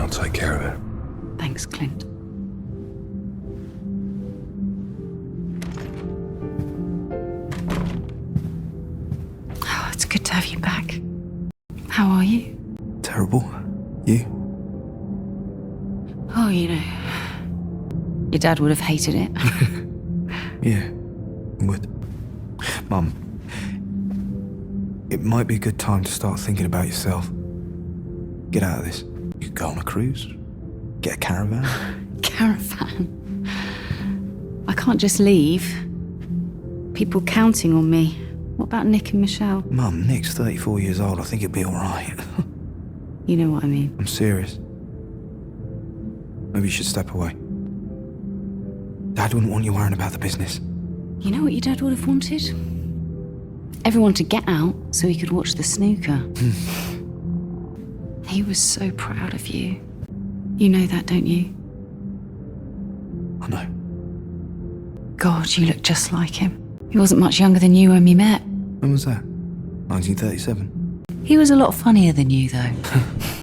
I'll take care of it. Thanks, Clint. Oh, it's good to have you back. How are you? Terrible. You? Oh, you know, your dad would have hated it. Yeah, would. Mum, it might be a good time to start thinking about yourself. Get out of this. You could go on a cruise. Get a caravan. Caravan? I can't just leave. People counting on me. What about Nick and Michelle? Mum, Nick's 34 years old. I think it'll be all right. You know what I mean. I'm serious. Maybe you should step away. Dad wouldn't want you worrying about the business. You know what your dad would have wanted? Everyone to get out so he could watch the snooker. He was so proud of you. You know that, don't you? I know. God, you look just like him. He wasn't much younger than you when we met. When was that? 1937? He was a lot funnier than you, though.